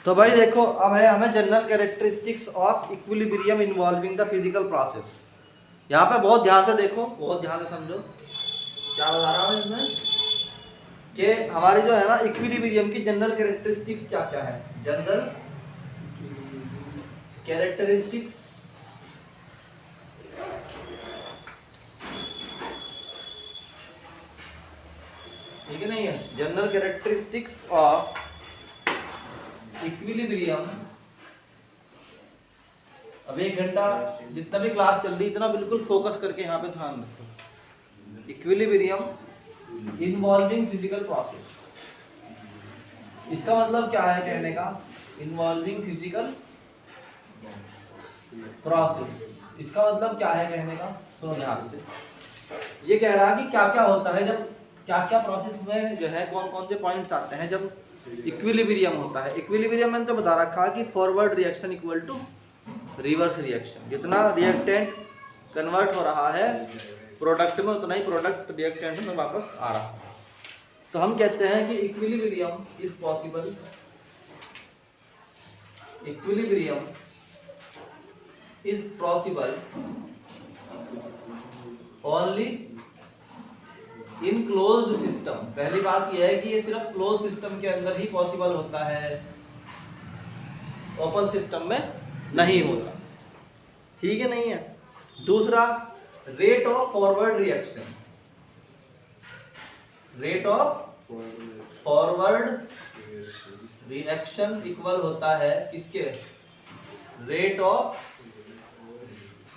तो भाई देखो, अब है हमें general characteristics of equilibrium involving the physical process. यहाँ पे बहुत ध्यान से देखो, बहुत ध्यान से समझो क्या बता रहा हूँ इसमें, कि हमारी जो है ना इक्विलिब्रियम की जनरल कैरेक्टरिस्टिक्स क्या क्या है। जनरल कैरेक्टरिस्टिक्स ठीक है नहीं है, जनरल कैरेक्टरिस्टिक्स ऑफ इक्विलिब्रियम। अब 1 घंटा जितना भी क्लास चल रही इतना बिल्कुल फोकस करके यहाँ पे ध्यान रखो। इक्विलिब्रियम इन्वॉल्विंग फिजिकल प्रोसेस, इसका मतलब क्या है कहने का, इन्वॉल्विंग फिजिकल प्रोसेस, इसका मतलब क्या है कहने का, सुनो ध्यान से। ये कह रहा है कि क्या क्या होता है जब, क्या क्या प्रोसेस में जो है कौन कौन से पॉइंट्स आते हैं जब इक्विलिब्रियम होता है। इक्विलिब्रियम मैंने तो बता रखा है कि forward reaction equal to reverse reaction, जितना रिएक्टेंट कन्वर्ट हो रहा है प्रोडक्ट में उतना ही प्रोडक्ट रिएक्टेंट में वापस आ रहा है। तो हम कहते हैं कि equilibrium is possible, equilibrium is possible only in closed system. पहली बात यह है कि ये सिर्फ क्लोज सिस्टम के अंदर ही पॉसिबल होता है, ओपन सिस्टम में नहीं होता। ठीक है नहीं है। दूसरा, rate of forward reaction, rate of forward reaction equal होता है किसके, रेट ऑफ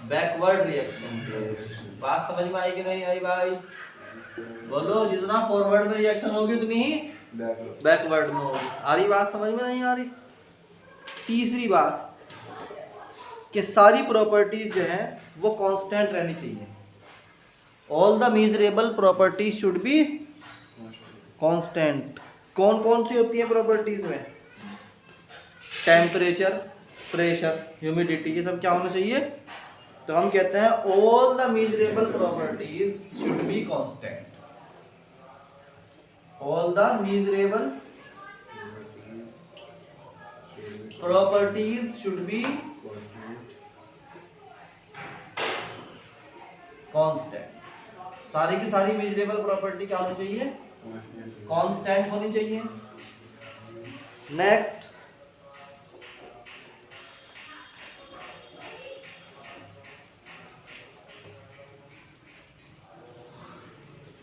बैकवर्ड रिएक्शन। बात समझ में आई कि नहीं आई भाई, बोलो। जितना फॉरवर्ड में रिएक्शन होगी उतनी ही बैकवर्ड में होगी। आ रही बात समझ में नहीं आ रही। तीसरी बात कि सारी प्रॉपर्टीज जो है वो कांस्टेंट रहनी चाहिए। All the measurable properties should be constant. कौन कौन सी होती है प्रॉपर्टीज में, टेम्परेचर, प्रेशर, ह्यूमिडिटी, ये सब क्या होना चाहिए। तो हम कहते हैं all the measurable properties should be constant, all the measurable properties should be constant. सारी की सारी मेजरेबल प्रॉपर्टी क्या होनी चाहिए, कांस्टेंट होनी चाहिए। नेक्स्ट,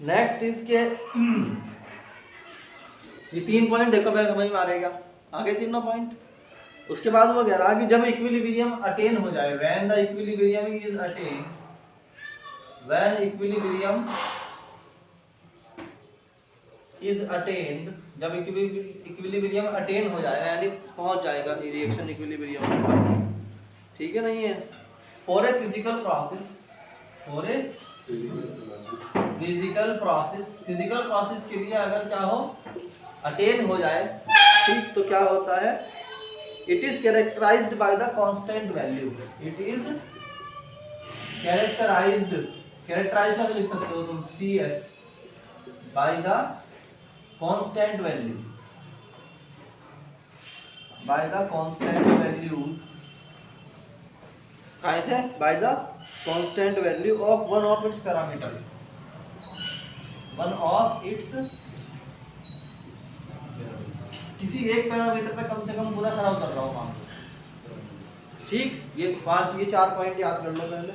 नेक्स्ट इज के ये 3 पॉइंट देखो, पहले समझ में आ रहेगा, आगे तीनों पॉइंट। उसके बाद वो कह रहा कि जब इक्विलिब्रियम अटेन हो जाए, when the equilibrium is attain, when equilibrium is attend, जब इक्विलिब्रियम अटेन हो जाएगा यानी पहुंच जाएगा रिएक्शन इक्विलिब्रियम पर। ठीक है नहीं है। For a physical process, for a physical process, physical process के लिए अगर क्या हो, अटेन हो जाए, ठीक, तो क्या होता है, it is characterised by the constant value, it is characterised, characterise का लिख सकते हो तुम CS by the constant value, by the constant value, कैसे, by the constant value of one of its parameter, one of its, किसी एक parameter पे कम से कम पूरा खराब कर रहा हूं मान लो। ठीक, ये 4 पॉइंट याद कर लो पहले।